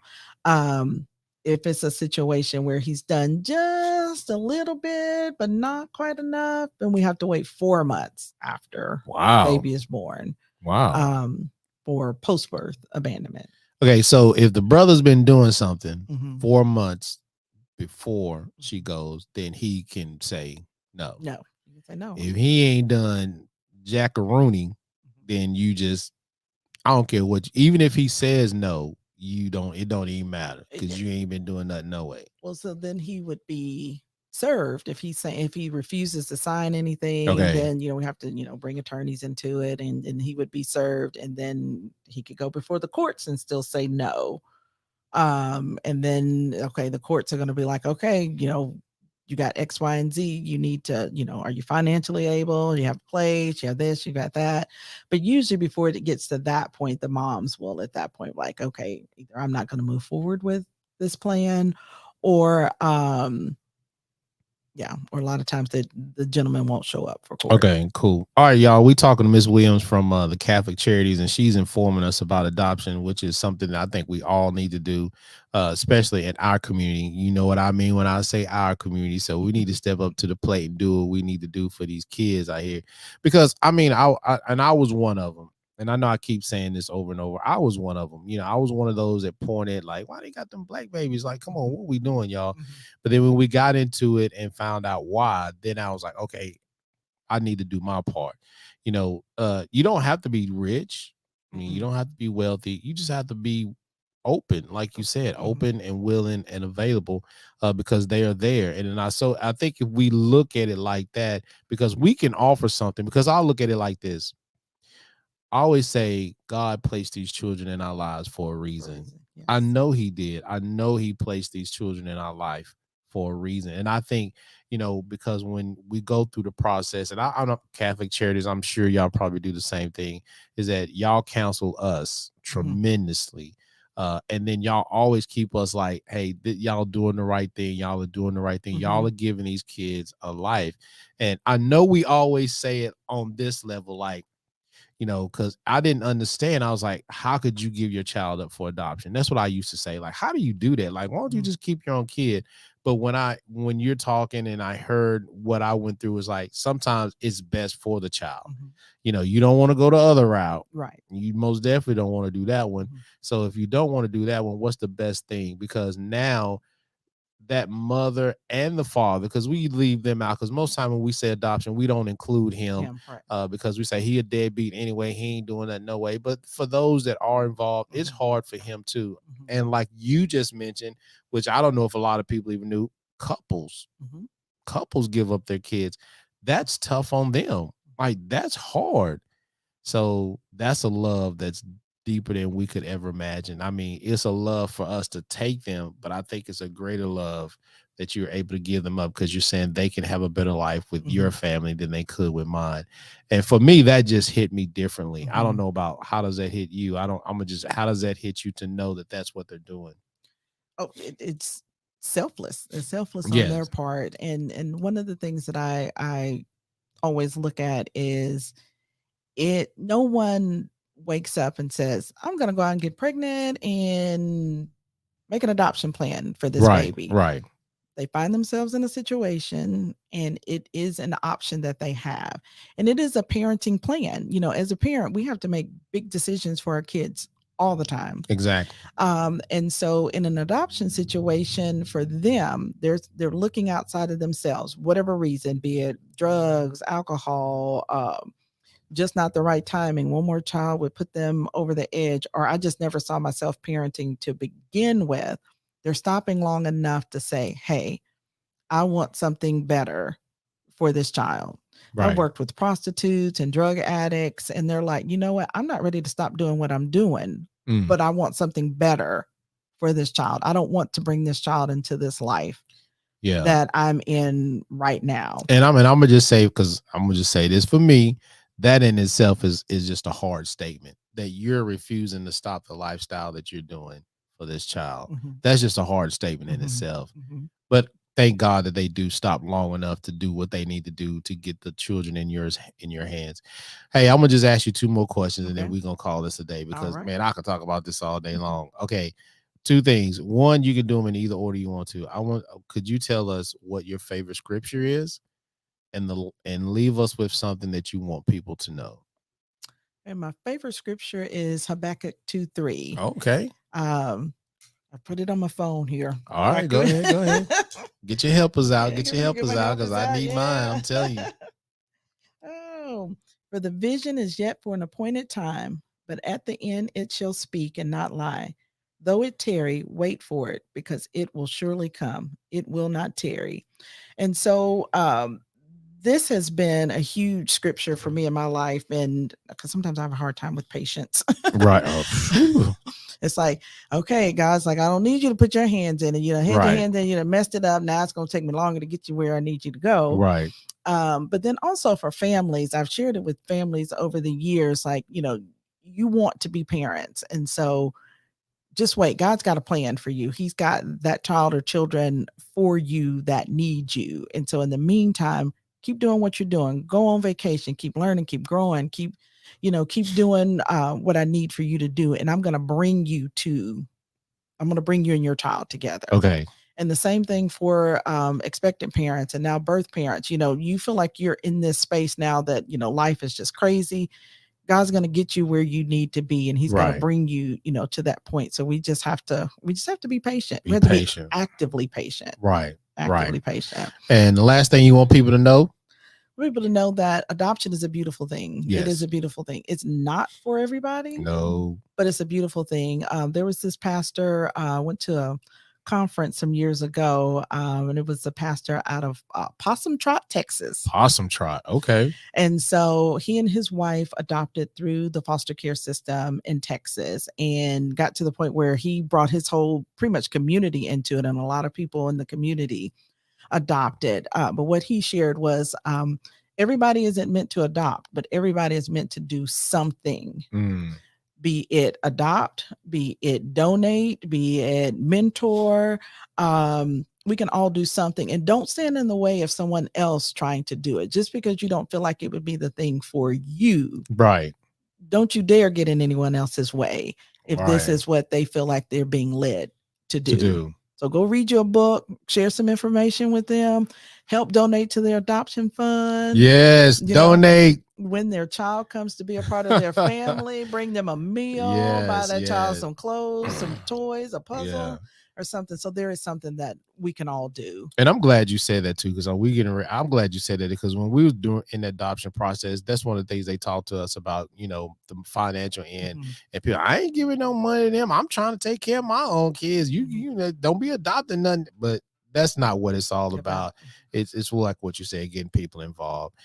Um, if it's a situation where he's done just a little bit, but not quite enough, then we have to wait 4 months after the baby is born for post-birth abandonment. Okay, so if the brother's been doing something Mhm. 4 months before she goes, then he can say no. No, you can say no. If he ain't done jackaroonie, then you just, I don't care what, even if he says no, you don't, it don't even matter because you ain't been doing nothing no way. Well, so then he would be served if he refuses to sign anything. Okay. Then we have to bring attorneys into it, and he would be served, and then he could go before the courts and still say no. And then the courts are going to be like, okay, you got X, Y, and Z. You need to, are you financially able? You have a place, you have this, you got that. But usually before it gets to that point, the moms will at that point like, okay, either I'm not going to move forward with this plan, or or a lot of times the gentleman won't show up for court. Okay, cool. All right, y'all. We talking to Miss Williams from the Catholic Charities, and she's informing us about adoption, which is something that I think we all need to do, especially in our community. You know what I mean when I say our community. So we need to step up to the plate and do what we need to do for these kids out here, because I mean, I was one of them. And I know I keep saying this over and over. I was one of them. I was one of those that pointed like, why they got them black babies? Like, come on, what we doing, y'all? But then when we got into it and found out why, then I was like, okay, I need to do my part. You don't have to be rich. I mean, you don't have to be wealthy. You just have to be open, like you said, open and willing and available, because they are there. And then I think if we look at it like that, because we can offer something, because I'll look at it like this. I always say God placed these children in our lives for a reason. Yes. I know he did. I know he placed these children in our life for a reason. And I think, because when we go through the process, and I'm not Catholic Charities, I'm sure y'all probably do the same thing, is that y'all counsel us tremendously. And then y'all always keep us like, hey, y'all doing the right thing. Y'all are doing the right thing. Y'all are giving these kids a life. And I know we always say it on this level, like, because I didn't understand. I was like, how could you give your child up for adoption? That's what I used to say. Like, how do you do that? Like, why don't you just keep your own kid? But when you're talking and I heard what I went through, was like, sometimes it's best for the child. You don't want to go the other route. Right. You most definitely don't want to do that one. So if you don't want to do that one, what's the best thing? Because now that mother and the father, because we leave them out, because most time when we say adoption, we don't include him, because we say he a deadbeat anyway, he ain't doing that no way. But for those that are involved, it's hard for him too. And like you just mentioned, which I don't know if a lot of people even knew, couples give up their kids. That's tough on them. Like, that's hard. So that's a love that's deeper than we could ever imagine. I mean, it's a love for us to take them, but I think it's a greater love that you're able to give them up, because you're saying they can have a better life with your family than they could with mine. And for me, that just hit me differently. I don't know about how does that hit you. How does that hit you to know that that's what they're doing? Oh, it's selfless. It's selfless on their part. And one of the things that I always look at is no one wakes up and says, I'm going to go out and get pregnant and make an adoption plan for this baby. Right. They find themselves in a situation, and it is an option that they have. And it is a parenting plan. As a parent, we have to make big decisions for our kids all the time. Exactly. And so in an adoption situation for them, they're looking outside of themselves, whatever reason, be it drugs, alcohol, just not the right timing. One more child would put them over the edge, or I just never saw myself parenting to begin with. They're stopping long enough to say, hey, I want something better for this child. Right. I've worked with prostitutes and drug addicts, and they're like, you know what? I'm not ready to stop doing what I'm doing, but I want something better for this child. I don't want to bring this child into this life that I'm in right now. And I'm gonna just say, because I'm gonna just say this, for me, that in itself is just a hard statement, that you're refusing to stop the lifestyle that you're doing for this child. That's just a hard statement in itself. But thank God that they do stop long enough to do what they need to do to get the children in your hands. Hey, I'm gonna just ask you two more questions, and then we're gonna call this a day, because man, I could talk about this all day long. Okay, 2 things. One, you can do them in either order you want to. Could you tell us what your favorite scripture is, and leave us with something that you want people to know? And my favorite scripture is Habakkuk 2:3. Okay. I put it on my phone here. All right, go ahead. Go ahead. Get your helpers out. Get your helpers out, because I need mine. I'm telling you. Oh, for the vision is yet for an appointed time, but at the end it shall speak and not lie. Though it tarry, wait for it, because it will surely come. It will not tarry. And so this has been a huge scripture for me in my life, and because sometimes I have a hard time with patience. Right. It's like, okay, guys, like, I don't need you to put your hands in it. You know, had your hands in, you know, messed it up. Now it's going to take me longer to get you where I need you to go. Right. But then also for families, I've shared it with families over the years, like, you know, you want to be parents. And so just wait. God's got a plan for you. He's got that child or children for you that need you. And so in the meantime, keep doing what you're doing. Go on vacation, keep learning, keep growing, keep doing what I need for you to do. And I'm going to bring you and your child together. Okay. And the same thing for expectant parents and now birth parents. You know, you feel like you're in this space now that, you know, life is just crazy. God's going to get you where you need to be, and he's going to bring you, you know, to that point. So we just have to be patient. We have to be actively patient. Right. Actively patient. And the last thing you want people to know? People to know that adoption is a beautiful thing. Yes. It is a beautiful thing. It's not for everybody. No. But it's a beautiful thing. There was this pastor, went to a conference some years ago, and it was a pastor out of Possum Trot, Texas. Possum Trot. Okay. And so he and his wife adopted through the foster care system in Texas, and got to the point where he brought his whole pretty much community into it, and a lot of people in the community adopted. But what he shared was everybody isn't meant to adopt, but everybody is meant to do something. Be it adopt, be it donate, be it mentor. We can all do something, and don't stand in the way of someone else trying to do it. Just because you don't feel like it would be the thing for you. Right. Don't you dare get in anyone else's way if this is what they feel like they're being led to do. So go read your book, share some information with them, help donate to their adoption fund. Yes, donate. When their child comes to be a part of their family, bring them a meal, buy that child some clothes, some toys, a puzzle or something. So there is something that we can all do. And I'm glad you said that too, because I'm glad you said that, because when we was doing in the adoption process, that's one of the things they talked to us about, you know, the financial end. And people, I ain't giving no money to them. I'm trying to take care of my own kids. You know, don't be adopting nothing. But that's not what it's all about. It's like what you said, getting people involved.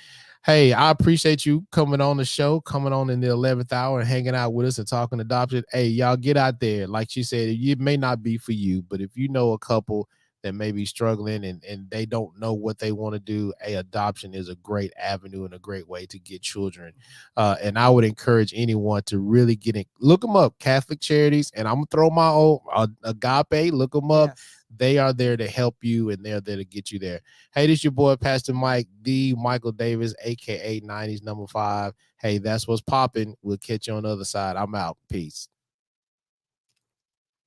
Hey, I appreciate you coming on the show, coming on in the 11th hour and hanging out with us and talking adoption. Hey, y'all get out there. Like she said, it may not be for you, but if you know a couple that may be struggling and they don't know what they want to do, adoption is a great avenue and a great way to get children. And I would encourage anyone to really look them up, Catholic Charities. And I'm going to throw my own Agape, look them up. Yes. They are there to help you, and they're there to get you there. Hey, this is your boy, Pastor Mike, D. Michael Davis, a.k.a. 90s #5. Hey, that's what's popping. We'll catch you on the other side. I'm out. Peace.